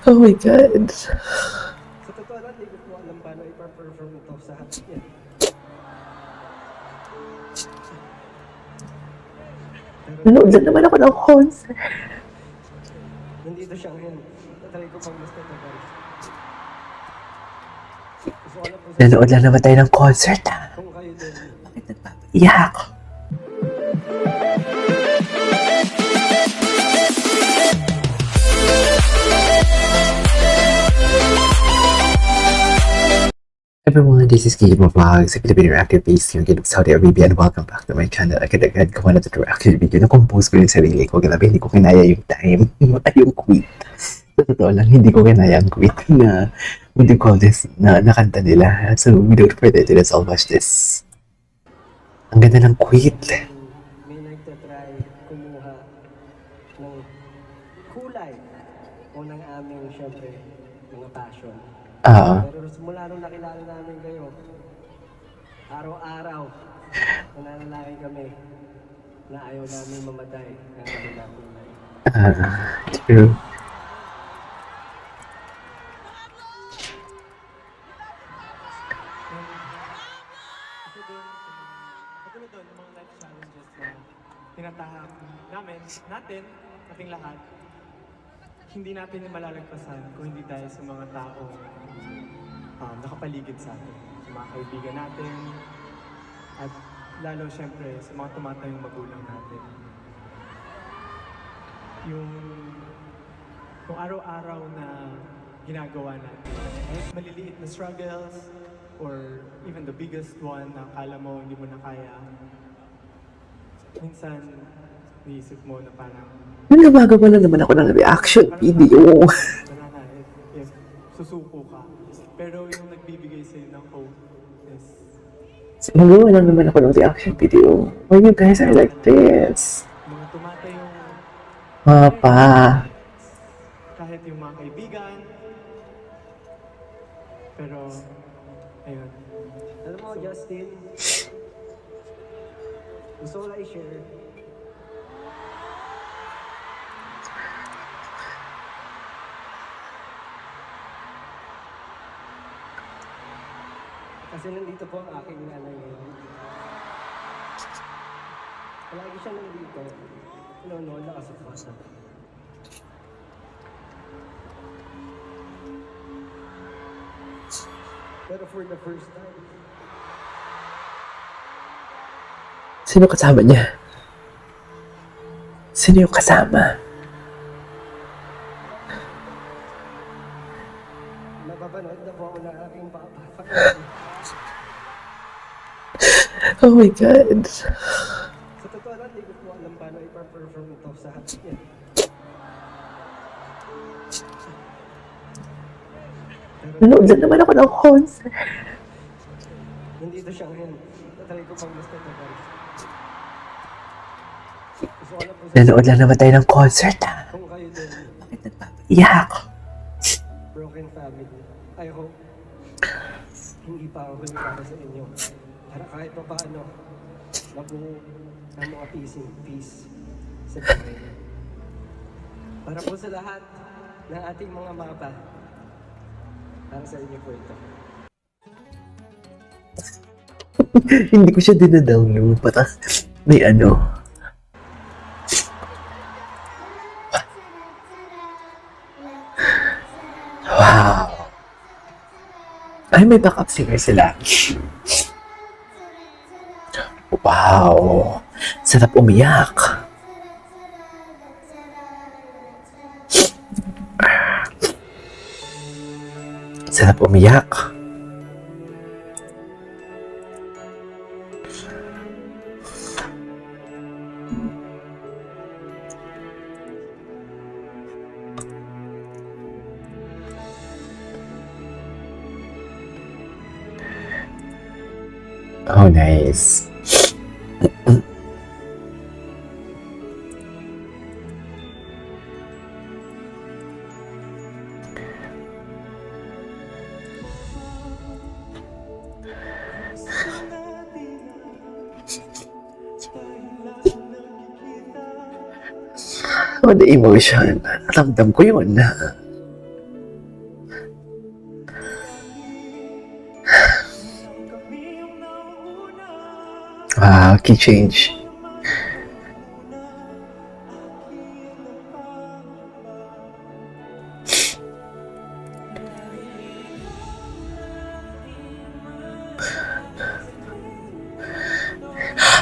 Oh my God. Sa totoo lang, hindi ko po alam paano ipa-perform ito sa hapon yan. Nanood lang naman ako ng concert. Nandito siya ngayon. Tatry ko pang mas tatagal. Gusto ko lang po Nanood lang naman tayo ng concert, ah. kung kayo din. Bakit nagpapaiyak? Everyone, this is Guillermo Vlogs, a Filipino reactor based here in Saudi Arabia, and welcome back to my channel. Agad-agad gawa na ito reaction video. Na-compose ko yung sarili ko. Grabe, hindi ko kinaya yung time. Ay, yung quit. Sa totoo lang, hindi ko kinaya ang quit na, what do you call this, na nakanta nila. So, without further ado, let's all watch this. Ang ganda ng quit. May nagtatry kumuha ng kulay o ng aming, syempre, mga passion. Pero simula nung nakilala namin kayo, araw-araw, nananalangin kami na ayaw namin mamatay. Kaya namin nakulay. True. Katulad doon, yung mga life challenges na tinatahak natin, ating lahat, hindi natin malalagpasan kung hindi dahil sa mga tao nakapaligid sa atin. Sa mga kaibigan natin, at lalo syempre sa mga tumatayong magulang natin. Yung araw-araw na ginagawa natin, maliliit na struggles, or even the biggest one na akala mo hindi mo na kaya, minsan naisip mo na parang Gumagawa na naman ako ng reaction video. wala na, if susuko ka. Pero yung nagbibigay sa'yo ng hope is Gumagawa na naman ako ng reaction video. Why you guys are like this? mga tumatayong Papa. kahit yung mga kaibigan. Pero, ayun. Alam mo, Justin, gusto ko lang i-share. Kasi nandito po ang aking nanay ngayon. Palagi siya nandito. Nanonood na kasi po siya. Pero for the first time, Sino kasama niya? Sino yung kasama? napapanood na po ako ng aking papa. Oh my God. Sa totoo lang, hindi ko po alam paano ipa-perform ito sa hapon yan. Nanood lang naman ako ng concert. Nandito siya ngayon. Tatry ko pang mas tatagal. Gusto ko lang po Nanood lang naman tayo ng concert, ah. kung kayo din. Bakit nagpapaiyak? Broken family. I hope hindi pa ako huli para sa inyo. Para kahit pa paano, mabuo ang mga peace sa buhay niyo. Para po sa lahat ng ating mga mapa, para sa inyo po ito. Hindi ko siya dinadownload. Patas may ano. Wow. Ay, may backup singer sila. Wow. Sarap umiyak. Sarap umiyak. Oh, nice. Oh, the emotion. Ramdam ko yun. Key change.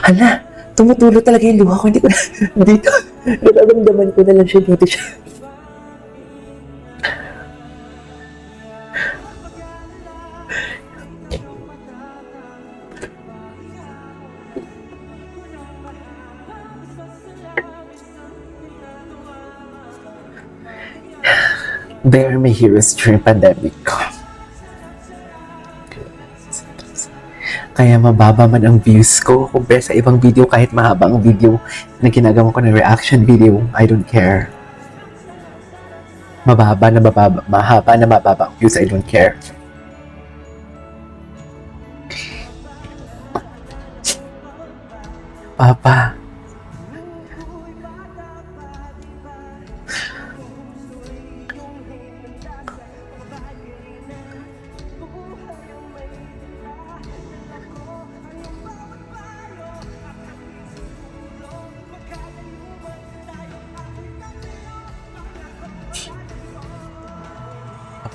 Hala, tumutulo talaga yung luha ko. Hindi ko na, dito, nararamdaman ko na lang siya dito siya. Bear my heroes during pandemic. Kaya mababa man ang views ko compare sa ibang video kahit mahaba ang video na ginagawa ko ng reaction video. I don't care. Mahaba na mababa ang views. I don't care. Papa.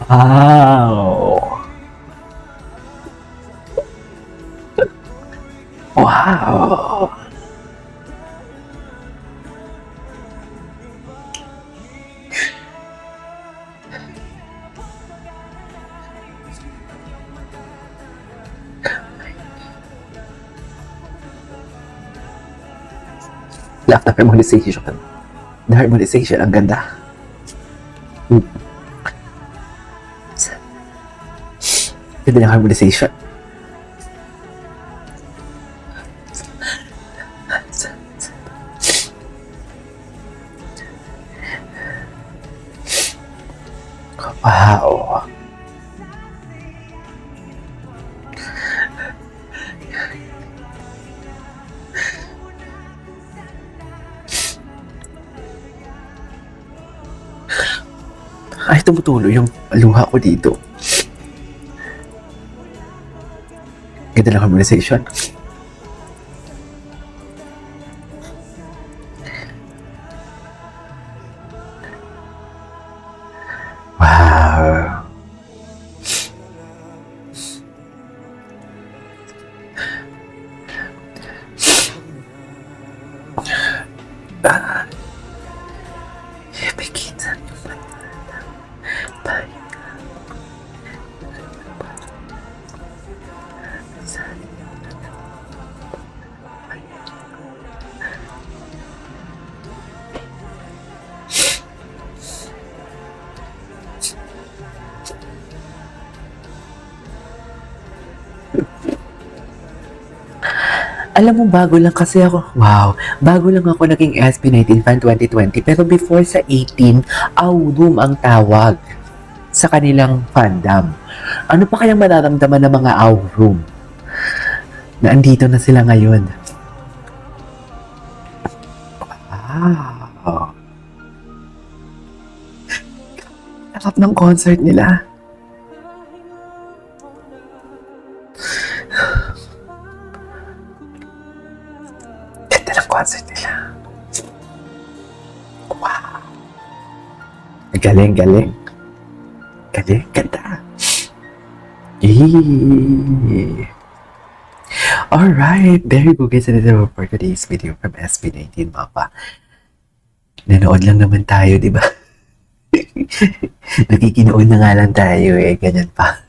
Wow. Wow. Lack of harmonization. The harmonization, ang ganda. Ganda ng harmonization. Wow. Ay, tumutulo yung luha ko dito. Ganda ng harmonization. Wow. Ipikita niyo ba? Alam mo, bago lang kasi ako. Wow. Bago lang ako naging SB19 fan 2020. Pero before sa 18, Aurum ang tawag sa kanilang fandom. Ano pa kayang mararamdaman ng mga Aurum na andito na sila ngayon? Wow. Sarap ng concert nila. Ganda ng concert nila. Wow. Galing, galing. Galing, ganda. Yee. Alright, there you go guys. That's it for today's video from SB19 Mapa. Nanood lang naman tayo, di ba? Nakikinood na nga lang tayo eh, ganyan pa.